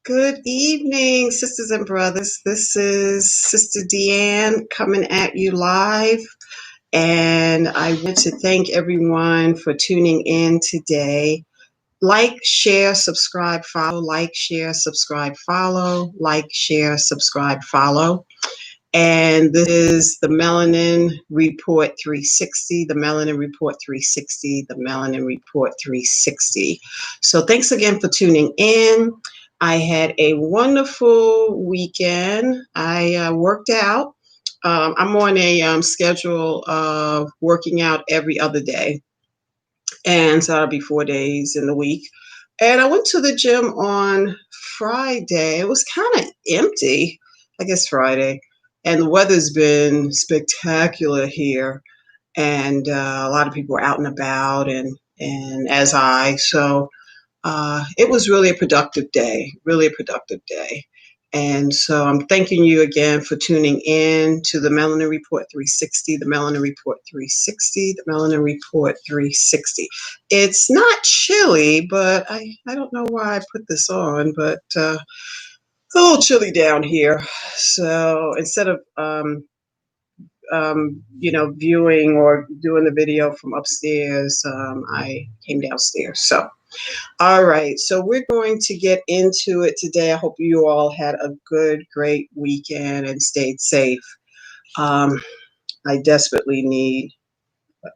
Good evening, sisters and brothers. This is Sister Deanne coming at you live. And I want to thank everyone for tuning in today. Like, share, subscribe, follow, like, share, subscribe, follow, like, share, subscribe, follow. And this is the Melanin Report 360, the Melanin Report 360, the Melanin Report 360. So thanks again for tuning in. I had a wonderful weekend. I worked out. I'm on a schedule of working out every other day. And so that'll be 4 days in the week. And I went to the gym on Friday. It was kind of empty, I guess Friday. And the weather's been spectacular here. And a lot of people were out and about, and as it was really a productive day, really a productive day. And so I'm thanking you again for tuning in to the Melanin Report 360, the Melanin Report 360, the Melanin Report 360. It's not chilly, but I don't know why I put this on, but it's a little chilly down here. So instead of viewing or doing the video from upstairs, I came downstairs. So all right, so we're going to get into it today. I hope you all had a good, great weekend and stayed safe. I desperately need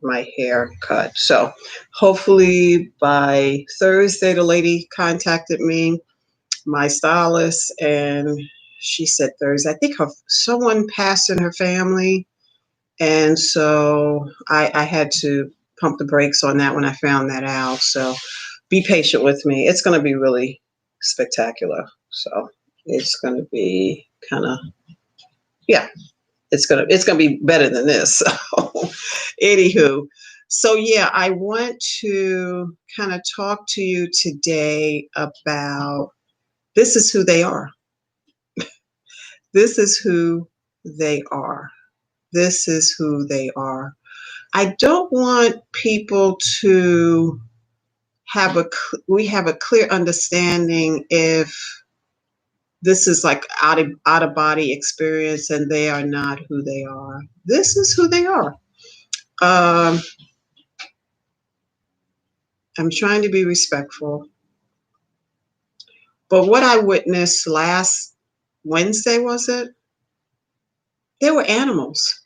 my hair cut. So hopefully by Thursday, the lady contacted me, my stylist, and she said Thursday. I think someone passed in her family. And so I had to pump the brakes on that when I found that out. So be patient with me. It's going to be really spectacular. So it's going to be kind of, yeah, it's going to be better than this. So anywho, so yeah, I want to kind of talk to you today about this is who they are. This is who they are. This is who they are. I don't want people to we have a clear understanding if this is like out of body experience and they are not who they are. This is who they are. Um, I'm trying to be respectful, but what I witnessed last Wednesday, was it? There were animals,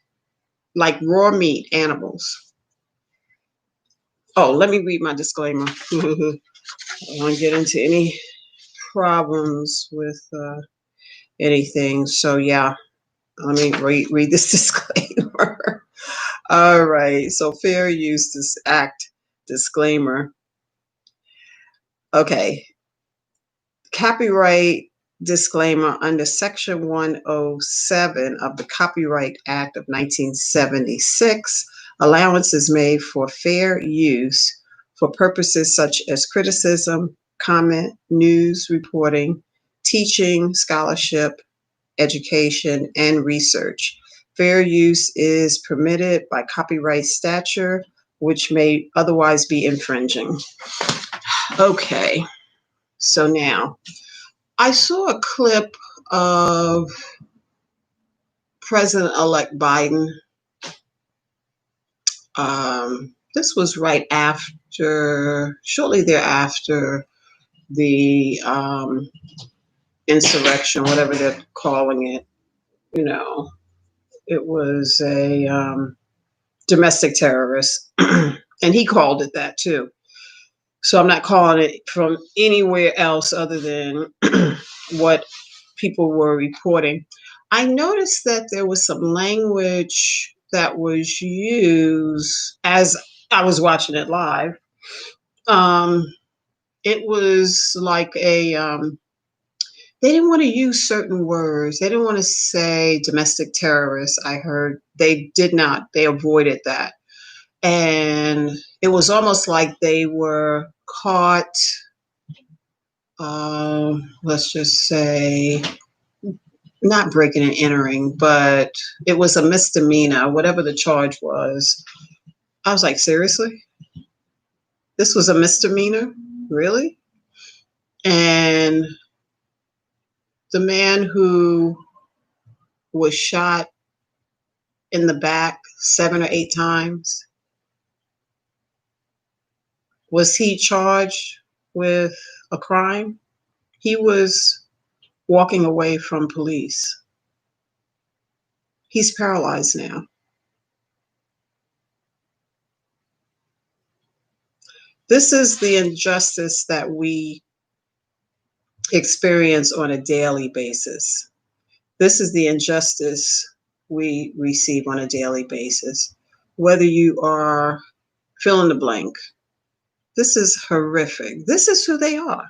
like raw meat animals. Oh, let me read my disclaimer. I don't want to get into any problems with anything. So yeah, let me read this disclaimer. All right. So fair use act disclaimer. Okay. Copyright disclaimer under Section 107 of the Copyright Act of 1976. Allowance is made for fair use for purposes such as criticism, comment, news reporting, teaching, scholarship, education, and research. Fair use is permitted by copyright statute, which may otherwise be infringing. Okay, so now I saw a clip of President-elect Biden. This was shortly thereafter the insurrection, whatever they're calling it. You know, it was a domestic terrorist, and he called it that too. So I'm not calling it from anywhere else other than what people were reporting. I noticed that there was some language that was used as I was watching it live. It was like they didn't want to use certain words. They didn't want to say domestic terrorists. I heard they did not. They avoided that. And it was almost like they were caught, let's just say, not breaking and entering, but it was a misdemeanor, whatever the charge was. I was like, seriously? This was a misdemeanor? Really? And The man who was shot in the back 7 or 8 times, was he charged with a crime? He was walking away from police. He's paralyzed now. This is the injustice that we experience on a daily basis. This is the injustice we receive on a daily basis. Whether you are fill in the blank, this is horrific. This is who they are.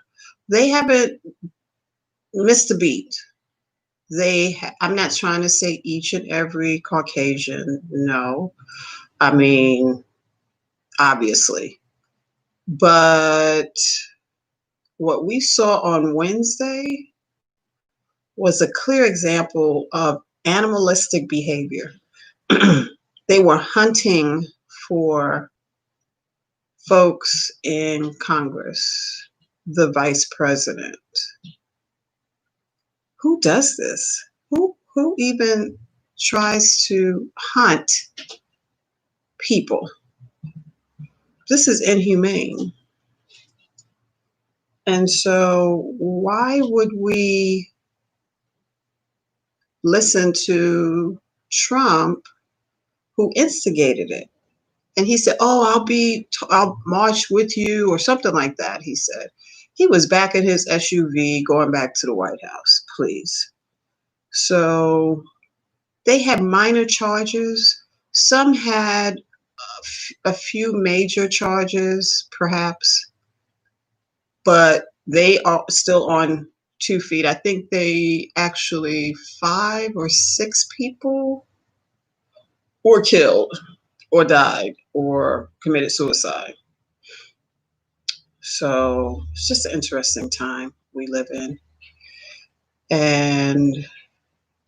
They haven't missed a beat. I'm not trying to say each and every Caucasian, no. I mean, obviously. But what we saw on Wednesday was a clear example of animalistic behavior. They were hunting for folks in Congress, the vice president. Who does this? Who even tries to hunt people? This is inhumane. And so why would we listen to Trump, who instigated it? And he said, "Oh, I'll march with you," or something like that. He said he was back in his SUV going back to the White House, please. So they had minor charges. Some had a few major charges, perhaps, but they are still on 2 feet. I think they actually 5 or 6 people were killed or died or committed suicide. So it's just an interesting time we live in. And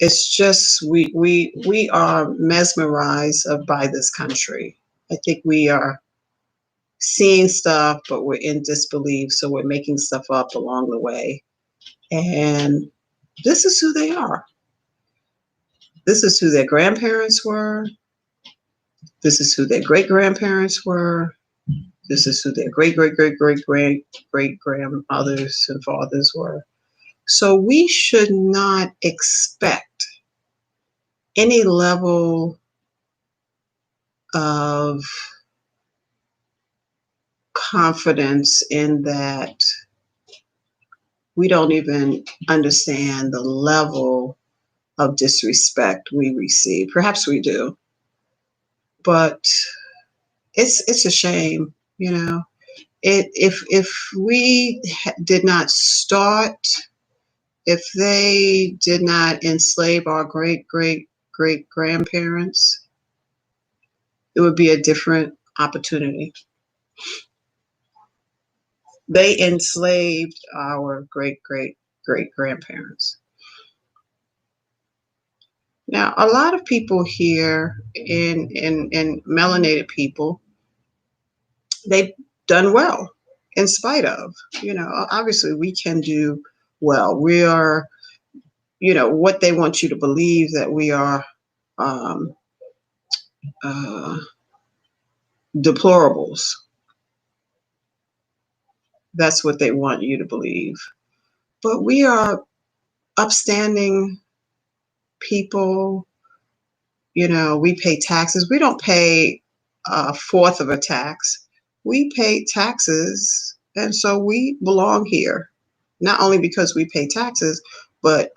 it's just we are mesmerized by this country. I think we are seeing stuff, but we're in disbelief, so we're making stuff up along the way. And this is who they are. This is who their grandparents were. This is who their great grandparents were. This is who their great great great great great great grandmothers and fathers were. So we should not expect any level of confidence in that we don't even understand the level of disrespect we receive. Perhaps we do, but it's a shame, you know. If we did not start, if they did not enslave our great great great grandparents, it would be a different opportunity. They enslaved our great great great grandparents. Now, a lot of people here in melanated people, they've done well in spite of, obviously we can do well. We are, what they want you to believe, that we are um, uh, deplorables. That's what they want you to believe. But we are upstanding people. We pay taxes. We don't pay a fourth of a tax. We pay taxes, and so we belong here. Not only because we pay taxes, but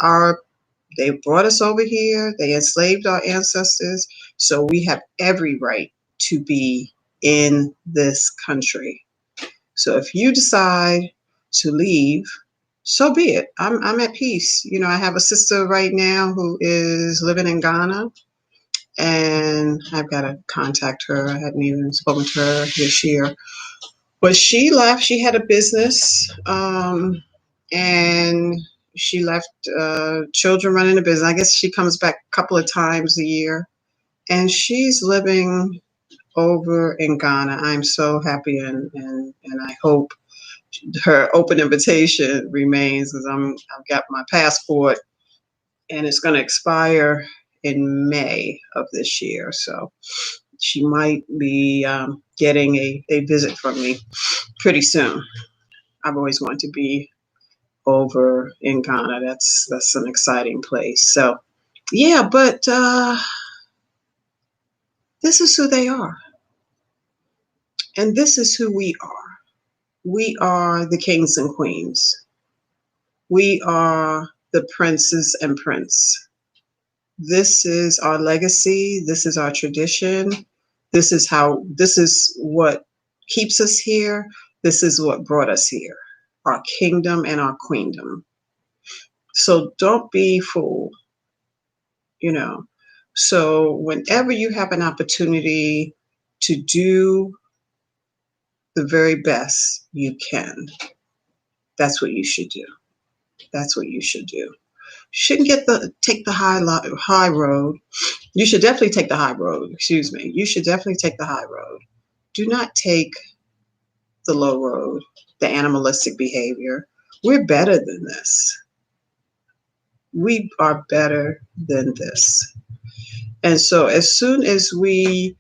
they brought us over here. They enslaved our ancestors, so we have every right to be in this country. So if you decide to leave, so be it. I'm at peace. I have a sister right now who is living in Ghana, and I've got to contact her. I hadn't even spoken to her this year. But she left. She had a business, and she left children running the business. I guess she comes back a couple of times a year, and she's living over in Ghana. I'm so happy, and I hope her open invitation remains, because I've got my passport and it's going to expire in May of this year. So she might be getting a visit from me pretty soon. I've always wanted to be over in Ghana. That's an exciting place. So yeah, but this is who they are, and this is who we are. We are the kings and queens. We are the princes and prince. This is our legacy. This is our tradition. This is what keeps us here. This is what brought us here, our kingdom and our queendom. So don't be fooled, you know. So whenever you have an opportunity to do the very best you can, that's what you should do. That's what you should do. You shouldn't take the high road. You should definitely take the high road. Excuse me. You should definitely take the high road. Do not take the low road, the animalistic behavior. We're better than this. We are better than this. And so as soon as we,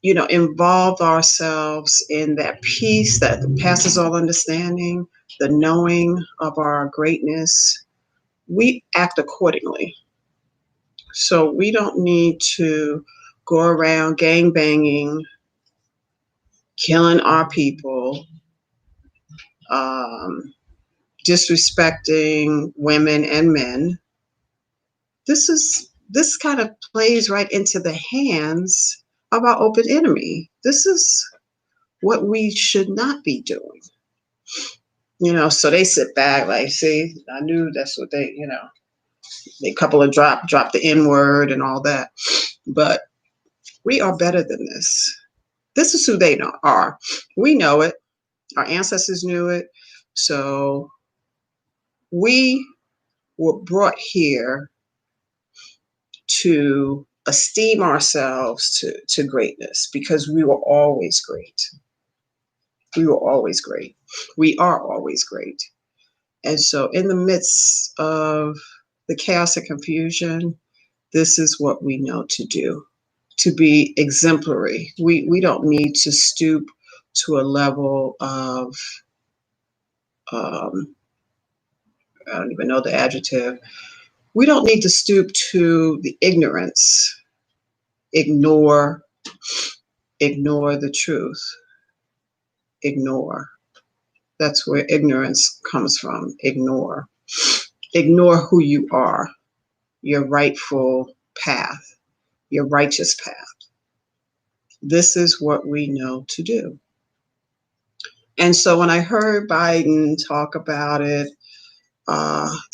involve ourselves in that peace that passes all understanding, the knowing of our greatness, we act accordingly. So we don't need to go around gang banging, killing our people, um, disrespecting women and men. This kind of plays right into the hands of our open enemy. This is what we should not be doing. So they sit back like, see, I knew that's what they couple of drop the N word and all that. But we are better than this. This is who they are. We know it. Our ancestors knew it. So we were brought here to esteem ourselves to greatness, because we were always great. We were always great. We are always great. And so in the midst of the chaos and confusion, this is what we know to do, to be exemplary. We don't need to stoop to a level of, I don't even know the adjective. We don't need to stoop to the ignorance, ignore the truth, ignore. That's where ignorance comes from. Ignore who you are, your rightful path, your righteous path. This is what we know to do. And so when I heard Biden talk about it,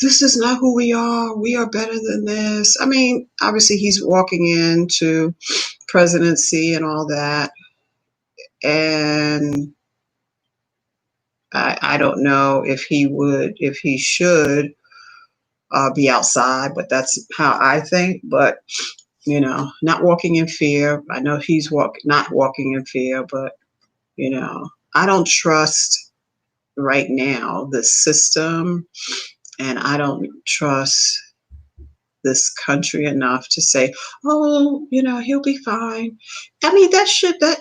this is not who we are. We are better than this. I mean, obviously he's walking into presidency and all that. And I don't know if he should be outside, but that's how I think. But, not walking in fear. I know he's not walking in fear, but, I don't trust right now the system, and I don't trust this country enough to say, oh, he'll be fine. I mean, that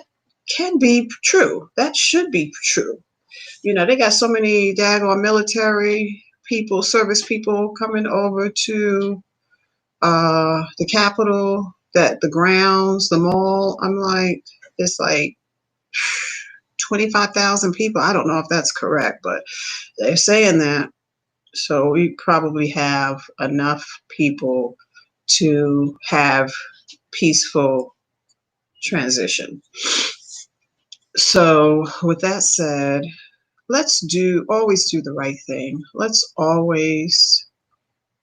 can be true. That should be true. They got so many daggone military people, service people coming over to the Capitol, that the grounds, the mall. I'm like, it's like 25,000 people. I don't know if that's correct, but they're saying that. So we probably have enough people to have peaceful transition. So with that said, let's always do the right thing. Let's always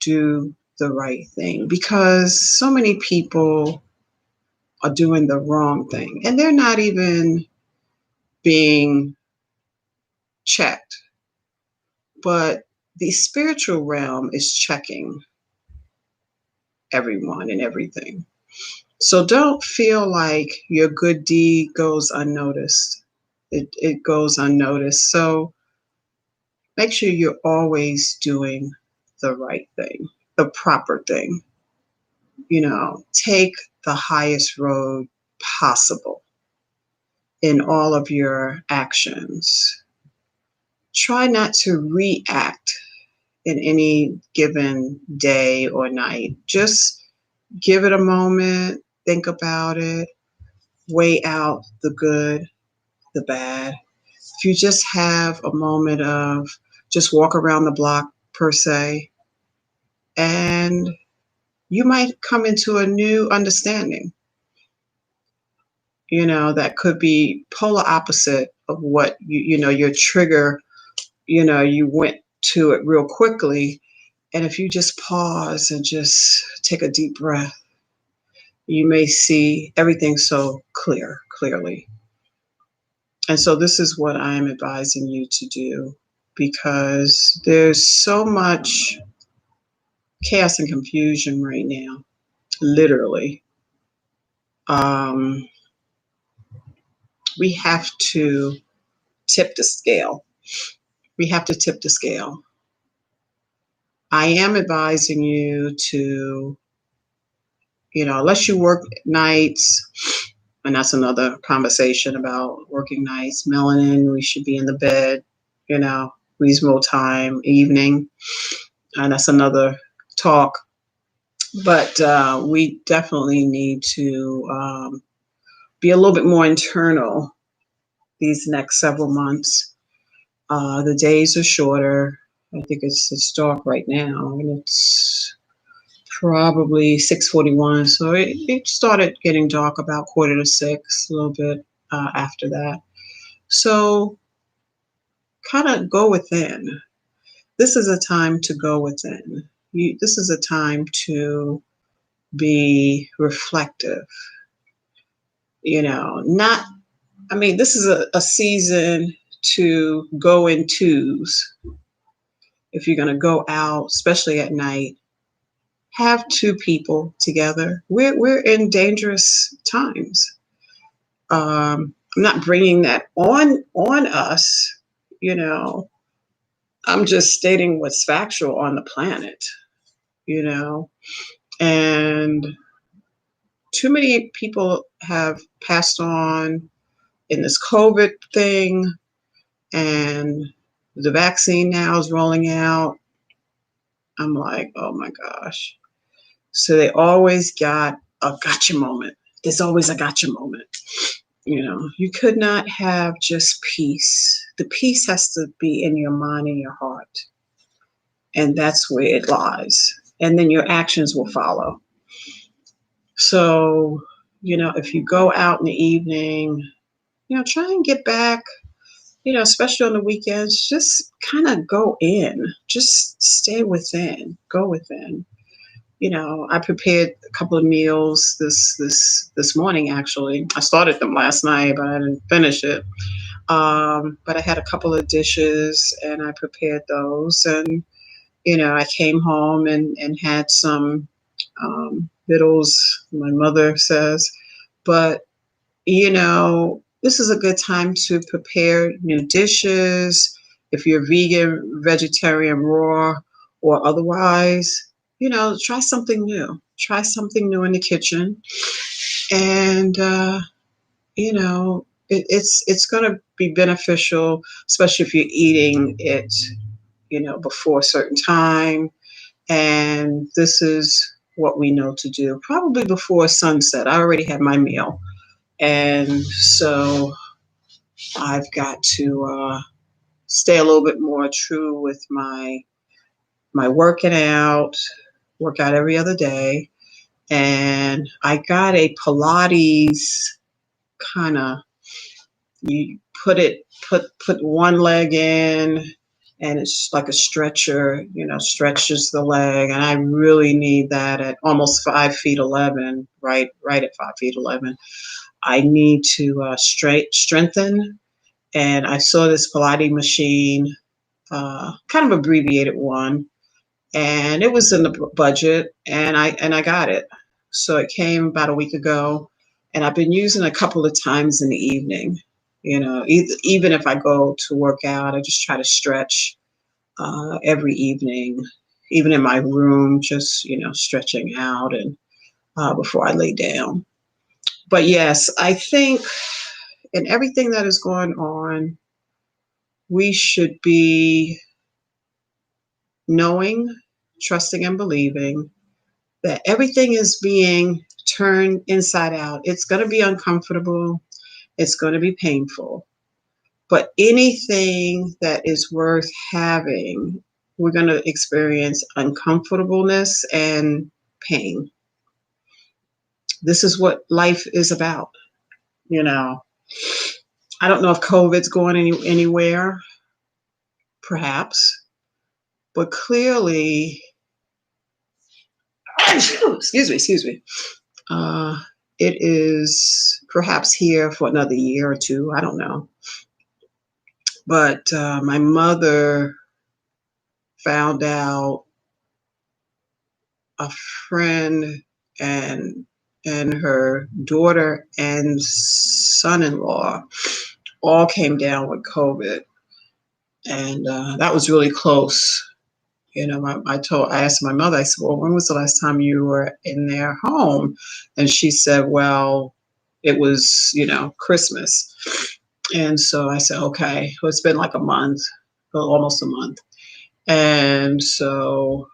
do the right thing, because so many people are doing the wrong thing and they're not even being checked. But the spiritual realm is checking everyone and everything. So don't feel like your good deed goes unnoticed. It goes unnoticed. So make sure you're always doing the right thing, the proper thing. Take the highest road possible in all of your actions. Try not to react in any given day or night. Just give it a moment, think about it, weigh out the good, the bad. If you just have a moment of just walk around the block per se, and you might come into a new understanding, that could be polar opposite of what your trigger, you went to it real quickly. And if you just pause and just take a deep breath, you may see everything so clearly. And so this is what I'm advising you to do, because there's so much chaos and confusion right now, literally. Um, we have to tip the scale. We have to tip the scale. I am advising you to, unless you work nights, and that's another conversation about working nights, melanin, we should be in the bed, reasonable time, evening, and that's another talk. But we definitely need to be a little bit more internal these next several months. The days are shorter. I think it's dark right now, and it's probably 6:41. So it started getting dark about 5:45, a little bit after that. So kind of go within. This is a time to go within. This is a time to be reflective. Not, this is a season to go in twos. If you're going to go out, especially at night, have two people together. We're in dangerous times. I'm not bringing that on us. You know, I'm just stating what's factual on the planet. You know, and too many people have passed on in this COVID thing, and the vaccine now is rolling out. I'm like, oh my gosh. So they always got a gotcha moment. There's always a gotcha moment. You could not have just peace. The peace has to be in your mind and your heart. And that's where it lies. And then your actions will follow. So, if you go out in the evening, try and get back, especially on the weekends, just kind of go in, just stay within, go within. I prepared a couple of meals this morning. Actually, I started them last night, but I didn't finish it. But I had a couple of dishes, and I prepared those. And I came home and had some victuals, my mother says. But this is a good time to prepare new dishes. If you're vegan, vegetarian, raw, or otherwise, try something new. Try something new in the kitchen. And, it's going to be beneficial, especially if you're eating it, before a certain time. And this is what we know to do, probably before sunset. I already had my meal. And so I've got to stay a little bit more true with my work out every other day. And I got a Pilates kind of, you put one leg in, and it's like a stretcher, stretches the leg. And I really need that at almost 5'11", right at 5'11". I need to strengthen. And I saw this Pilates machine, kind of abbreviated one, and it was in the budget, and I got it. So it came about a week ago, and I've been using it a couple of times in the evening. Even if I go to work out, I just try to stretch every evening, even in my room, just, stretching out and before I lay down. But yes, I think in everything that is going on, we should be knowing, trusting, and believing that everything is being turned inside out. It's going to be uncomfortable, it's going to be painful, but anything that is worth having, we're going to experience uncomfortableness and pain. This is what life is about, you know. I don't know if COVID's going anywhere, perhaps, but clearly, excuse me, uh, it is perhaps here for another year or two. I don't know. But my mother found out a friend and her daughter and son-in-law all came down with COVID, and that was really close. I asked my mother, I said, well, when was the last time you were in their home? And she said, well, it was, Christmas. And so I said, okay, well, it's been like a month, well, almost a month. And so,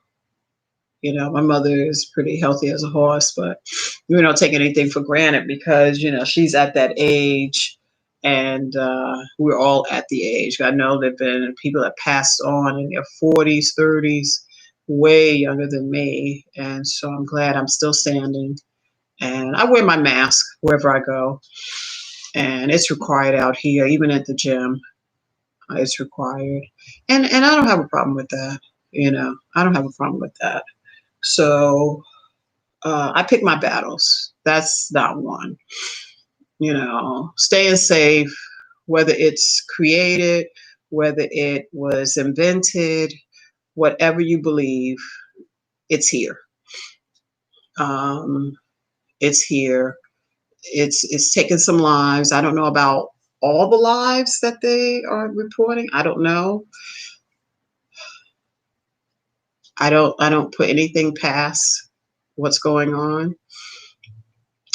my mother is pretty healthy as a horse, but we don't take anything for granted because, she's at that age, and we're all at the age. I know there have been people that passed on in their 40s, 30s, way younger than me. And so I'm glad I'm still standing. And I wear my mask wherever I go. And it's required out here, even at the gym. It's required. And I don't have a problem with that. I don't have a problem with that. So I pick my battles. That's not one. Staying safe, whether it's created, whether it was invented, whatever you believe, it's um, here. It's taken some lives. I don't know about all the lives that they are reporting. I don't know. I don't put anything past what's going on.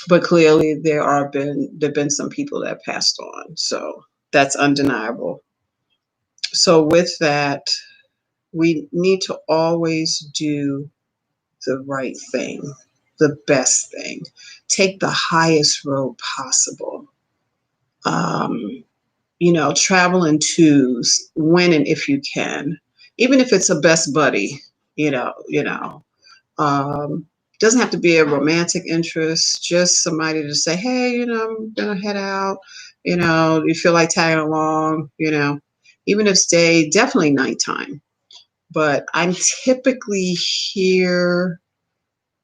But clearly there've been some people that passed on. So that's undeniable. So with that, we need to always do the right thing, the best thing. Take the highest road possible. Um, travel in twos when and if you can, even if it's a best buddy, you know. Um, doesn't have to be a romantic interest, just somebody to say, hey, I'm gonna head out, you feel like tagging along, even if it's day, definitely nighttime. But I'm typically here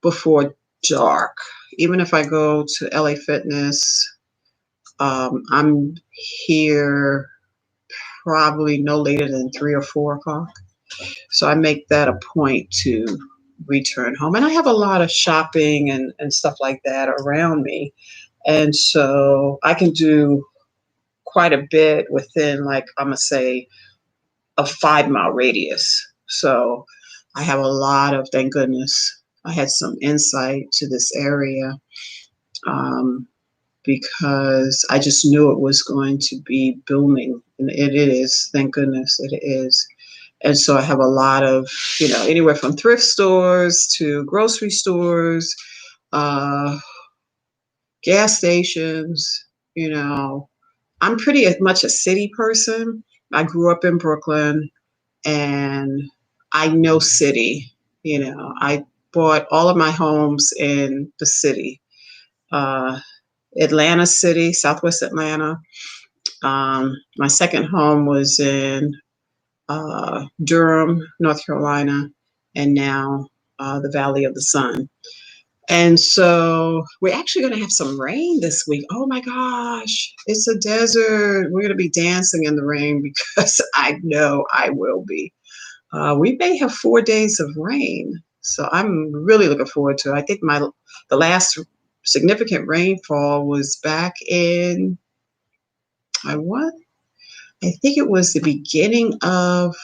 before dark. Even if I go to LA Fitness, I'm here probably no later than 3 or 4 o'clock. So I make that a point to return home. And I have a lot of shopping and stuff like that around me. And so I can do quite a bit within, like, I'm going to say, a 5 mile radius. So I have a lot of, thank goodness, I had some insight to this area um, because I just knew it was going to be booming. And it is, thank goodness it is. And so I have a lot of, anywhere from thrift stores to grocery stores, uh, gas stations. I'm pretty much a city person. I grew up in Brooklyn and I know city. I bought all of my homes in the city, uh, Atlanta City, Southwest Atlanta. My second home was in Durham, North Carolina, and now the Valley of the Sun. And so we're actually going to have some rain this week. Oh my gosh, it's a desert. We're going to be dancing in the rain because I know I will be. We may have 4 days of rain. So I'm really looking forward to it. I think the last significant rainfall was back in, I think it was the beginning of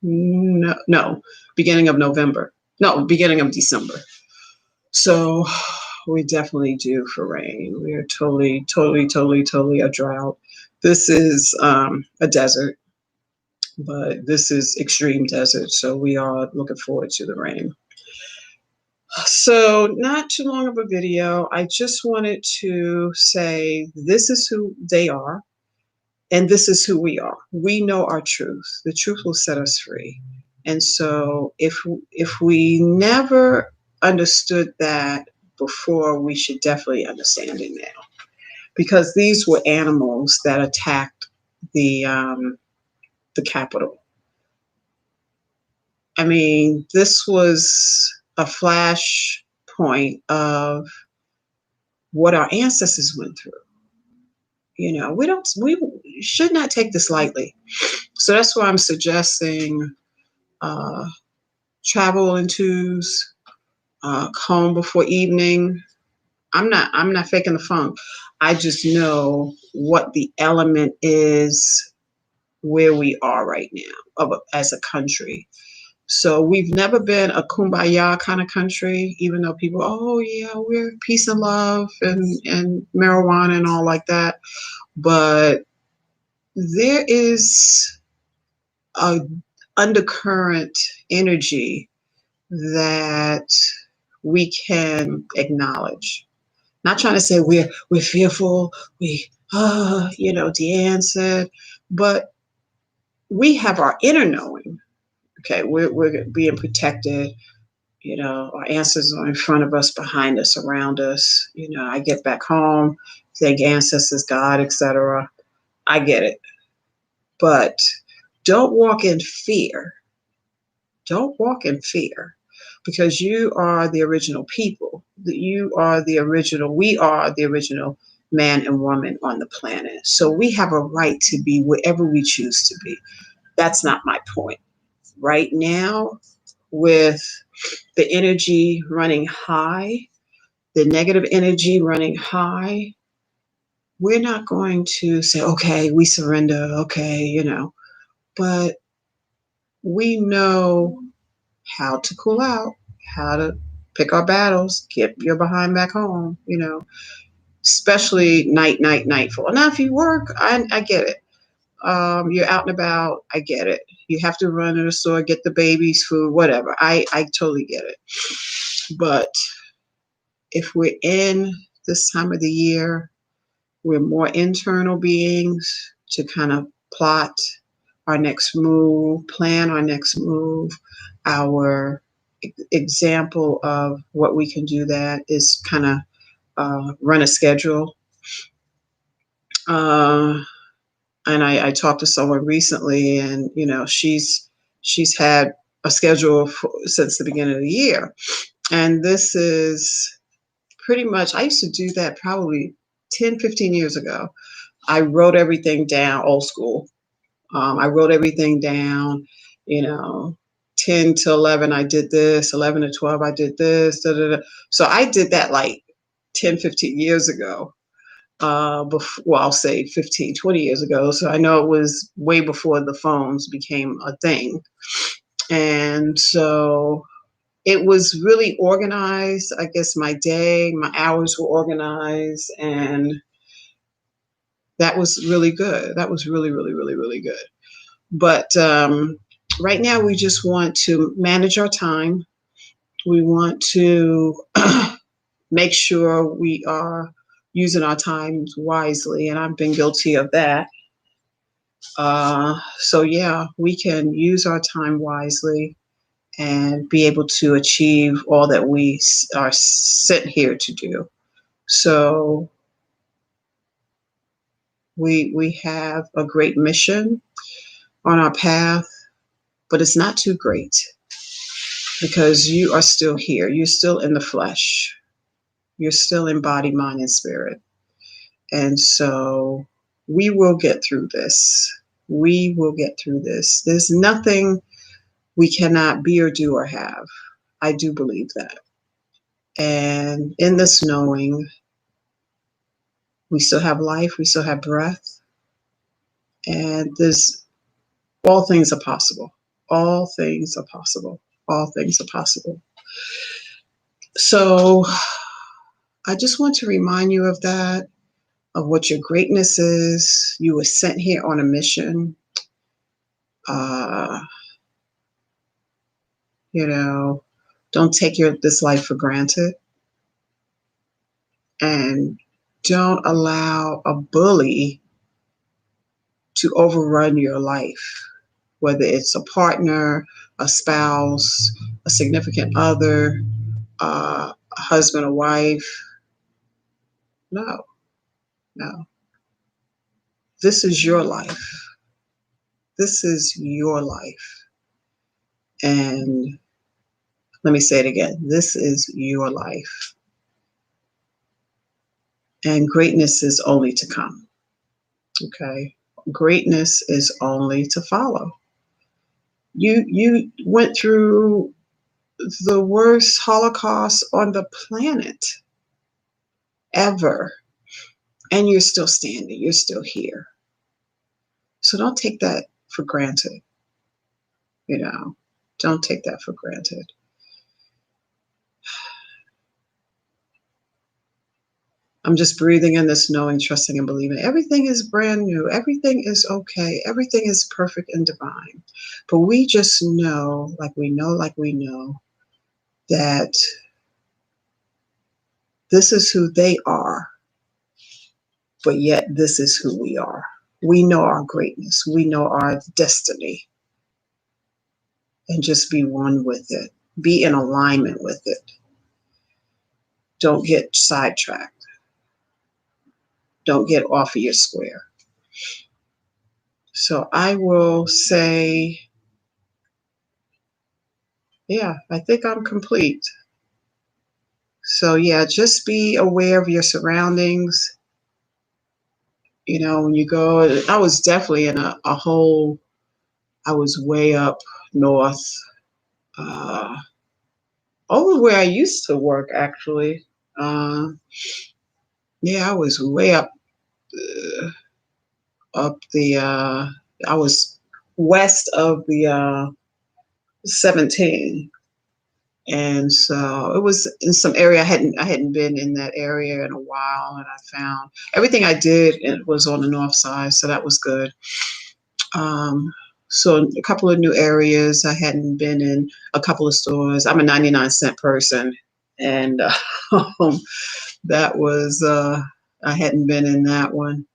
No, beginning of November. No, beginning of December. So we definitely due for rain. We are totally a drought. This is a desert, but this is extreme desert. So we are looking forward to the rain. So, not too long of a video. I just wanted to say this is who they are, and this is who we are. We know our truth. The truth will set us free. And so, if we never understood that before, we should definitely understand it now, because these were animals that attacked the Capitol. I mean, this was a flash point of what our ancestors went through. We should not take this lightly. So that's why I'm suggesting uh, travel in twos, home before evening. I'm not faking the funk. I just know what the element is where we are right now as a country. So we've never been a kumbaya kind of country, even though people, oh yeah, we're peace and love and marijuana and all like that. But there is a undercurrent energy that we can acknowledge. Not trying to say we're fearful, Deanne said, but we have our inner knowing. Okay, we're being protected. Our ancestors are in front of us, behind us, around us. I get back home, thank ancestors, God, etc. I get it. But don't walk in fear. Don't walk in fear, because you are the original people. We are the original man and woman on the planet. So we have a right to be wherever we choose to be. That's not my point. Right now, with the energy running high, the negative energy running high, we're not going to say, okay, we surrender, okay, but we know how to cool out, how to pick our battles, get your behind back home, especially nightfall. Now, if you work, I get it. You're out and about, I get it. You have to run to the store, get the baby's food, whatever. I totally get it. But if we're in this time of the year, we're more internal beings to kind of plot our next move, plan our next move. Our example of what we can do that is kind of run a schedule. And I talked to someone recently, and she's had a schedule since the beginning of the year, and this is pretty much, I used to do that probably 10, 15 years ago. I wrote everything down, old school. I wrote everything down, you know, 10 to 11, I did this, 11 to 12, I did this. Da, da, da. So I did that like 10, 15 years ago. Well, I'll say 15, 20 years ago. So I know it was way before the phones became a thing. And so it was really organized. I guess my day, my hours were organized, and that was really good. That was really good. But right now, we just want to manage our time. We want to make sure we are using our time wisely, and I've been guilty of that. So, yeah, we can use our time wisely and be able to achieve all that we are sent here to do. So, we have a great mission on our path, but it's not too great, because you are still here. You're still in the flesh. You're still in body, mind, and spirit. And so we will get through this. We will get through this. There's nothing we cannot be or do or have. I do believe that. And in this knowing, we still have life, we still have breath, and there's all things are possible. All things are possible. All things are possible. So I just want to remind you of that, of what your greatness is. You were sent here on a mission. Uh, you know, don't take this life for granted, and don't allow a bully to overrun your life, whether it's a partner, a spouse, a significant other, a husband, a wife. No, no. This is your life. This is your life. And let me say it again. This is your life. And greatness is only to come. Okay? Greatness is only to follow. You went through the worst Holocaust on the planet ever, and you're still standing. You're still here. So don't take that for granted. You know, don't take that for granted. I'm just breathing in this, knowing, trusting, and believing. Everything is brand new. Everything is okay. Everything is perfect and divine. But we just know, like we know, that this is who they are, but yet this is who we are. We know our greatness. We know our destiny. And just be one with it. Be in alignment with it. Don't get sidetracked. Don't get off of your square. So I will say, yeah, I think I'm complete. So yeah, just be aware of your surroundings. You know, when you go, I was definitely in a hole. I was way up north, uh, over where I used to work actually. Uh, yeah, I was way uh, up the. I was west of the 17. And so it was in some area I hadn't been in that area in a while, and I found everything I did it was on the north side, so that was good. Um, so a couple of new areas I hadn't been in, a couple of stores. I'm a 99-cent person, and um, that was I hadn't been in that one,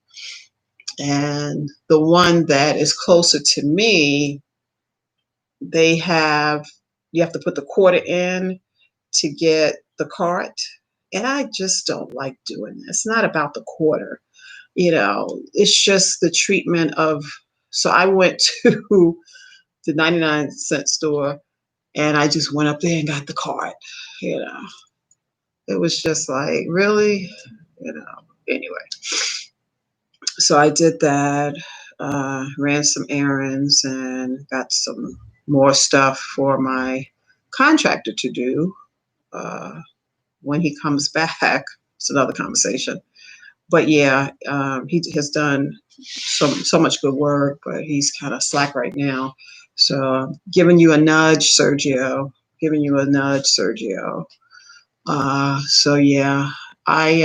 and the one that is closer to me, they have you have to put the quarter in to get the cart. And I just don't like doing this. It's not about the quarter, it's just the treatment of. So I went to the 99-cent store, and I just went up there and got the cart. You know, it was just like, really, anyway. So I did that, ran some errands, and got some more stuff for my contractor to do. Uh, when he comes back, it's another conversation. But yeah, he has done so much good work, but he's kind of slack right now. So giving you a nudge, Sergio. Giving you a nudge, Sergio. So yeah, I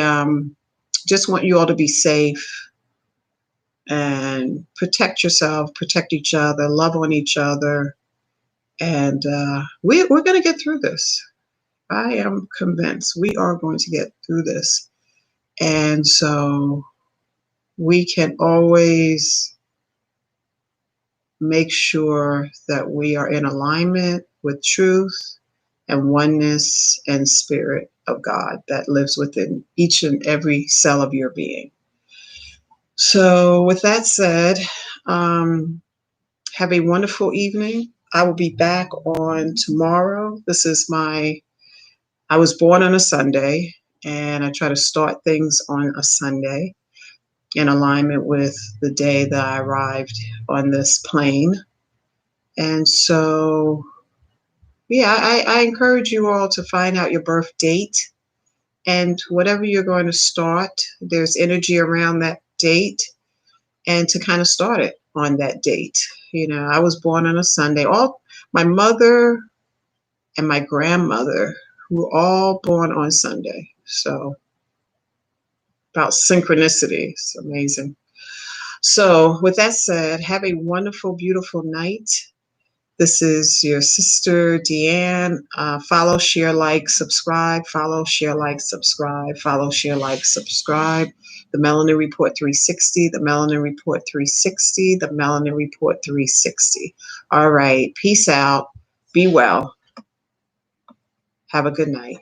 just want you all to be safe and protect yourself, protect each other, love on each other, and we're going to get through this. I am convinced we are going to get through this. And so we can always make sure that we are in alignment with truth and oneness and spirit of God that lives within each and every cell of your being. So, with that said, have a wonderful evening. I will be back on tomorrow. I was born on a Sunday, and I try to start things on a Sunday in alignment with the day that I arrived on this plane. And so, yeah, I encourage you all to find out your birth date, and whatever you're going to start, there's energy around that date, and to kind of start it on that date. I was born on a Sunday. My mother and my grandmother, who were all born on Sunday. So about synchronicity. It's amazing. So with that said, have a wonderful, beautiful night. This is your sister, Deanne. Follow, share, like, subscribe. Follow, share, like, subscribe. Follow, share, like, subscribe. The Melanin Report 360. The Melanin Report 360. The Melanin Report 360. All right. Peace out. Be well. Have a good night.